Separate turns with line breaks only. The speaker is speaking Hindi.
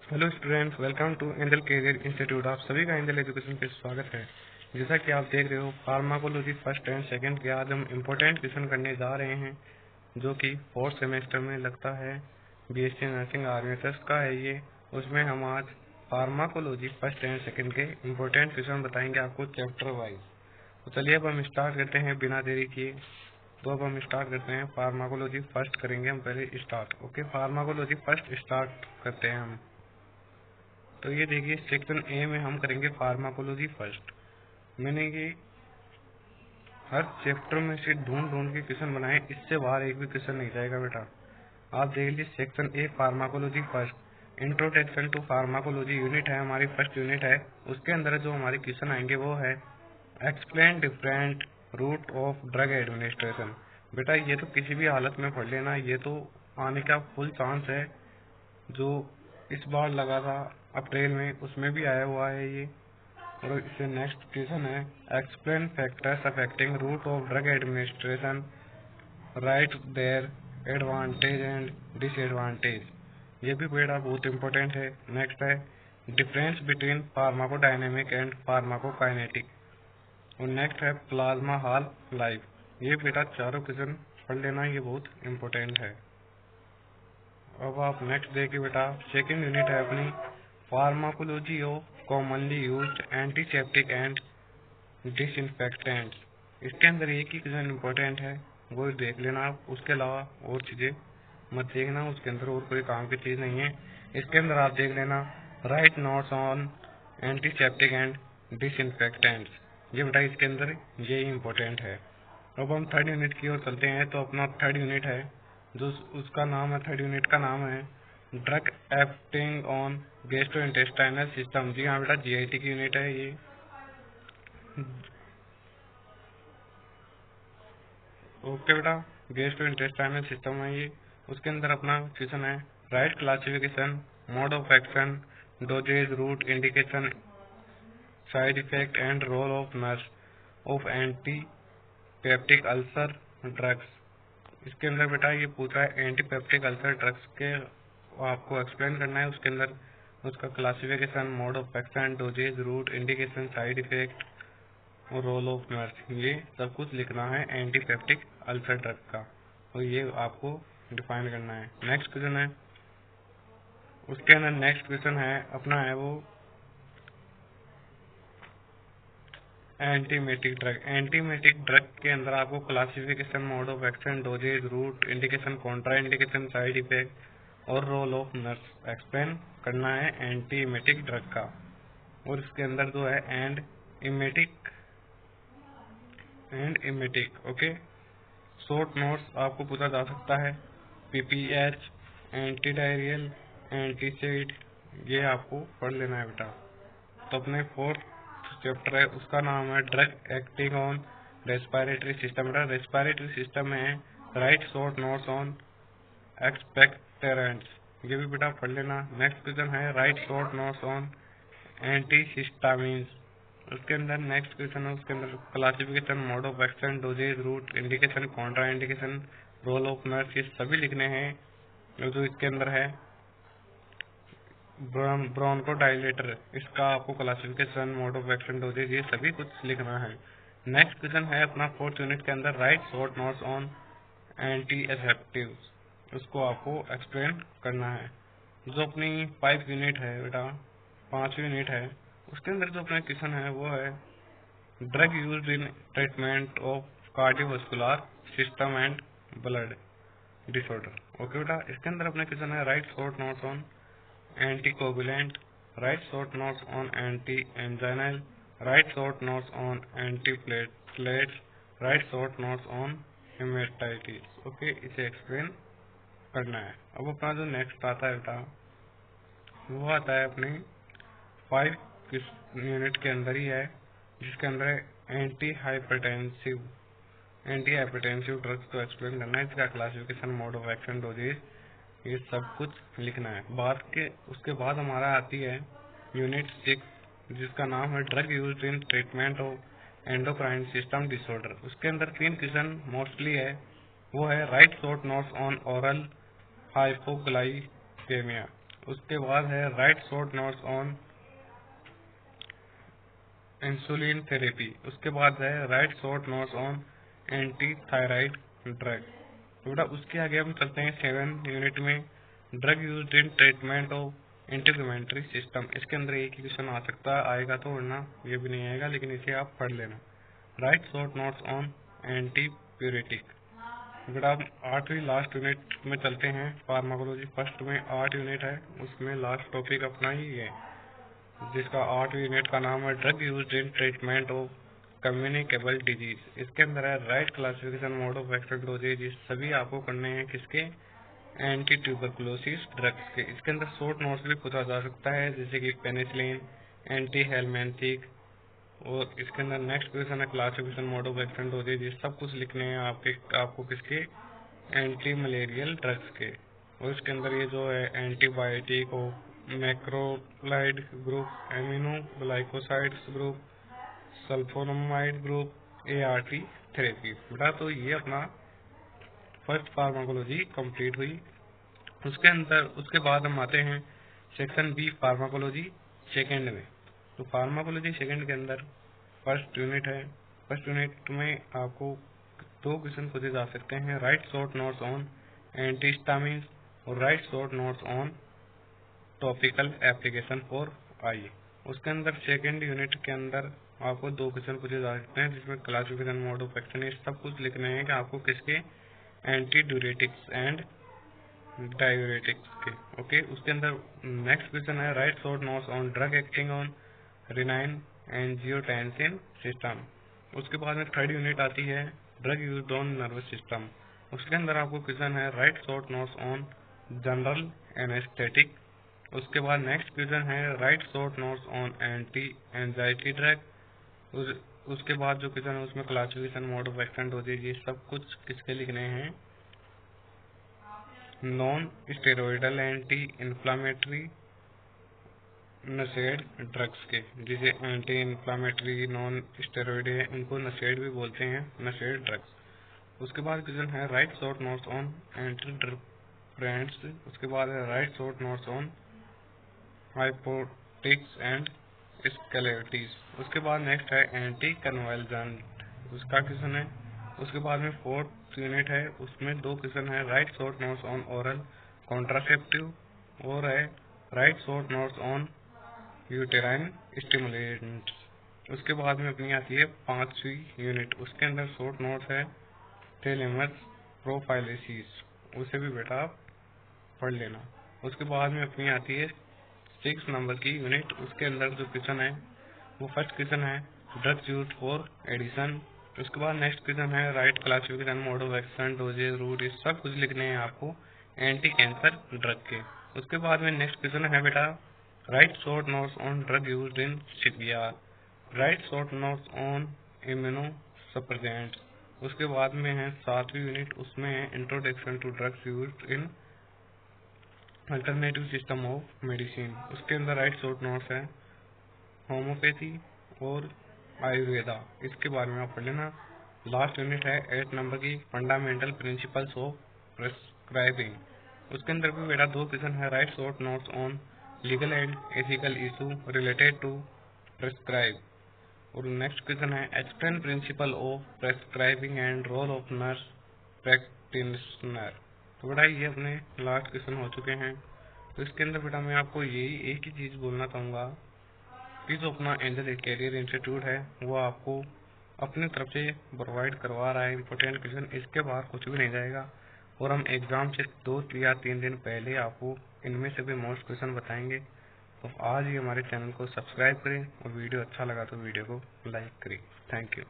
Hello students, welcome to Angel career institute. आप सभी का एंजल एजुकेशन पे स्वागत है। जैसा कि आप देख रहे हो, फार्माकोलॉजी फर्स्ट एंड सेकंड के आज हम इम्पोर्टेंट क्वेश्चन करने जा रहे हैं, जो कि फोर्थ सेमेस्टर में लगता है। बीएससी नर्सिंग आर्मीसर्स का है ये। उसमें हम आज फार्माकोलॉजी फर्स्ट एंड सेकंड के इम्पोर्टेंट क्वेश्चन बताएंगे आपको चैप्टर वाइज। तो चलिए अब हम स्टार्ट करते हैं बिना देरी किए। तो अब हम स्टार्ट करते हैं, फार्माकोलॉजी फर्स्ट करेंगे हम पहले start. Okay, pharmacology first start करते हैं हम। तो ये देखिए, सेक्शन ए में हम करेंगे फार्माकोलॉजी फर्स्ट। मैंने ये हर चैप्टर में से ढूंढ ढूंढ के क्वेश्चन बनाए, इससे बाहर एक भी क्वेश्चन नहीं जाएगा बेटा। आप देख लीजिए, section A pharmacology first, introduction to pharmacology unit है, हमारी फर्स्ट यूनिट है। उसके अंदर जो हमारे क्वेश्चन आएंगे वो है explain different route of drug administration. बेटा ये तो किसी भी हालत में पढ़ लेना, ये तो आने का फुल चांस है। जो इस बार लगा था अप्रैल में, उसमें भी आया हुआ है ये। और इससे नेक्स्ट क्वेश्चन है explain factors affecting route of drug administration, right their advantage and disadvantage. ये भी बेटा बहुत इंपॉर्टेंट है। नेक्स्ट है difference between pharmacodynamic and pharmacokinetic. और नेक्स्ट है प्लाज्मा हाल लाइफ। ये बेटा चारों क्वेश्चन पढ़ लेना, ये बहुत इंपॉर्टेंट है। अब आप नेक्स्ट देखिए बेटा, सेकेंड यूनिट है अपनी pharmacology of commonly used antiseptic and disinfectants. इसके अंदर एक ही क्वेश्चन इंपॉर्टेंट है, वो देख लेना आप। उसके अलावा और चीजें मत देखना, उसके अंदर और कोई काम की चीज नहीं है। इसके अंदर आप देख लेना right notes on antiseptic and disinfectants. ये बेटा इसके अंदर ये इम्पोर्टेंट है। अब हम थर्ड यूनिट की ओर चलते हैं। तो अपना थर्ड यूनिट है, जो उसका नाम है, थर्ड यूनिट का नाम है drug acting on gastrointestinal system. जी हाँ बेटा, जीआईटी की यूनिट है ये। ओके बेटा, गैस्ट्रोइंटेस्टाइनल सिस्टम है ये। उसके अंदर अपना क्वेश्चन है right classification, mode of action, dosages, route, indication, side effect and role of nurse of anti peptic ulcer drugs. इसके अंदर बेटा ये पूछा है एंटीपेप्टिक अल्सर ड्रग्स के आपको एक्सप्लेन करना है। उसके अंदर उसका classification, mode of action, dosages, route, indication, side effect और रोल ऑफ नर्स, ये सब कुछ लिखना है एंटीपेप्टिक अल्सर ड्रग का। और ये आपको डिफाइन करना है। नेक्स्ट क्वेश्चन है, उसके अंदर नेक्स्ट क्वेश्चन है अपना है वो एंटीमेटिक ड्रग। एंटीमेटिक ड्रग के अंदर आपको classification, mode of action, dosages, route, indication, contra indication, side effect और रोल ऑफ नर्स एक्सप्लेन करना है एंटीमेटिक ड्रग का। और इसके अंदर जो है and emetic. Okay, short notes आपको पूछा जा सकता है पीपीएच, एंटीडायरियल, एंटीसाइड, ये आपको पढ़ लेना है बेटा। तो अपने फोर्थ चैप्टर है, उसका नाम है drug acting on respiratory system. Respiratory system में right short notes on expectorants, ये भी बेटा पढ़ लेना। नेक्स्ट क्वेश्चन है right short notes on antihistamines. उसके अंदर नेक्स्ट क्वेश्चन है, उसके अंदर classification, mode of action, dosages, route, indication, contra indication, role of nurse, ये सभी लिखने हैं। जो इसके अंदर है ब्रोंकोडायलेटर, इसका आपको classification, mode of action, dosages, ये सभी कुछ लिखना है। नेक्स्ट क्वेश्चन है अपना फोर्थ यूनिट के अंदर right short notes on antiseptics, उसको आपको एक्सप्लेन करना है। जो अपनी 5 यूनिट है बेटा, 5 यूनिट है, उसके अंदर जो अपना क्वेश्चन है वो है drug used in treatment of cardiovascular system and blood disorder. Okay बेटा, इसके अंदर अपना क्वेश्चन है right short notes on anticoagulant, write short notes on anti-anginal, write short notes on antiplatelets, write short notes on hematitis। Okay, इसे एक्सप्लेन करना है। अब अपना जो नेक्स्ट आता है बेटा, वो आता है अपने 5 यूनिट के अंदर ही है, जिसके अंदर है एंटी हाइपरटेंसिव ड्रग्स को एक्सप्लेन करना है। इसका classification, mode of action, dosages, ये सब कुछ लिखना है। उसके बाद हमारा आती है यूनिट 6, जिसका नाम है drug used in treatment of endocrine system disorder. उसके अंदर 3 क्वेश्चन मोस्टली है, वो है right short notes on oral hypoglycaemia. उसके बाद है right short notes on insulin therapy. उसके बाद है right short notes on anti thyroid drug. तो बेटा उसके आगे हम चलते हैं 7 यूनिट में, drug used in treatment of integumentary system. इसके अंदर एक ही क्वेश्चन आ सकता है, आएगा तो वरना ये भी नहीं आएगा, लेकिन इसे आप पढ़ लेना। Write short notes on antipyretic. बेटा हम 8वीं लास्ट यूनिट में चलते हैं, फार्माकोलॉजी फर्स्ट में 8 यूनिट है, उसमें लास्ट टॉपिक अपना ही है, जिसका 8वीं यूनिट का नाम है drug used in treatment of communicable disease. इसके अंदर है right classification mode of action dosages. सभी आपको करने हैं किसके? एंटी ट्यूबरकुलोसिस ड्रग्स के। इसके अंदर शॉर्ट नोट्स भी पूछा जा सकता है, जैसे कि पेनिसिलिन, एंटी हेलमेंथिक, और इसके अंदर नेक्स्ट क्वेश्चन है classification mode of action dosages. ये सब कुछ लिखने हैं आपको किसके? एंटी मलेरियल ड्रग्स के। और इसके अंदर ये जो है एंटीबायोटिक और macrolide group, amino glycosides group, sulfonamide group, ART therapy. बेटा तो ये अपना फर्स्ट फार्माकोलॉजी कंप्लीट हुई। उसके बाद हम आते हैं सेक्शन बी फार्माकोलॉजी सेकंड में। तो फार्माकोलॉजी सेकंड के अंदर फर्स्ट यूनिट है। फर्स्ट यूनिट में आपको 2 क्वेश्चन पूछे जा सकते हैं, write short notes on antihistamine और write short notes on topical application for eye. उसके अंदर सेकंड यूनिट के अंदर आपको 2 क्वेश्चन पूछे जा सकते हैं, जिसमें क्लासिफिकेशन मोड ऑफ एक्शन, ये सब कुछ लिखने हैं कि आपको किसके? एंटी ड्यूरेटिक्स एंड डायूरेटिक्स के। ओके, उसके अंदर नेक्स्ट क्वेश्चन है right short notes on drug acting on renin angiotensin system. उसके बाद में थर्ड यूनिट आती है drug used on nervous system. उसके अंदर आपको क्वेश्चन है right short notes on general anaesthetic. उसके बाद नेक्स्ट क्वेश्चन है right short notes on anti anxiety drug. उसके बाद जो क्वेश्चन है उसमें classification mode of action dosages. ये सब कुछ किसके लिखने हैं? नॉन स्टेरॉइडल एंटी इन्फ्लामेटरी नशेड ड्रग्स के, जिसे एंटी इन्फ्लामेटरी नॉन स्टेरॉइड है, इनको नशेड भी बोलते हैं, नशेड ड्रग्स। उसके बाद क्वेश्चन है right short notes on anti depressants. उसके बाद है right short notes on hypnotics and स्केलेटिस। उसके बाद नेक्स्ट है एंटी कन्वल्जेंट, उसका क्वेश्चन है। उसके बाद में फोर्थ यूनिट है, उसमें 2 क्वेश्चन है right short notes on oral contraceptive और है right short notes on uterine stimulants. उसके बाद में अपनी आती है 5वीं यूनिट, उसके अंदर शॉर्ट नोट्स है टेलोमेर प्रोफाइलिसिस, उसे भी बेटा आप पढ़ लेना। उसके बाद में अपनी आती है 6 नंबर की यूनिट, उसके अंदर जो क्वेश्चन है वो फर्स्ट क्वेश्चन है ड्रग्स यूज्ड फॉर एडिशन। उसके बाद नेक्स्ट क्वेश्चन है right classification mode of action dosages route. ये सब कुछ लिखने हैं आपको एंटी कैंसर ड्रग के। उसके बाद में नेक्स्ट क्वेश्चन है बेटा right short notes on drug used in CPR, right short notes on immuno suppressants. उसके बाद में है 7वीं यूनिट, उसमें है introduction to drugs used in alternative system of medicine. उसके अंदर राइट शॉर्ट नोट्स है होम्योपैथी और आयुर्वेदा, इसके बारे में आप पढ़ लेना। लास्ट यूनिट है 8 नंबर की फंडामेंटल प्रिंसिपल्स ऑफ प्रेस्क्राइबिंग। उसके अंदर भी बेटा 2 क्वेश्चन है right short notes on legal and ethical issue related to prescribe. और नेक्स्ट क्वेश्चन है explain principle of prescribing and role of nurse practitioner. तो बेटा ये अपने लास्ट क्वेश्चन हो चुके हैं। तो इसके अंदर बेटा मैं आपको यही एक ही चीज बोलना चाहूँगा कि जो अपना एंजल कैरियर इंस्टीट्यूट है वो आपको अपने तरफ से प्रोवाइड करवा रहा है इम्पोर्टेंट क्वेश्चन, इसके बाहर कुछ भी नहीं जाएगा। और हम एग्जाम से 2 या 3 दिन पहले आपको इनमें से भी मोस्ट क्वेश्चन बताएंगे। तो आज ही हमारे चैनल को सब्सक्राइब करें और वीडियो अच्छा लगा तो वीडियो को लाइक करें। Thank you.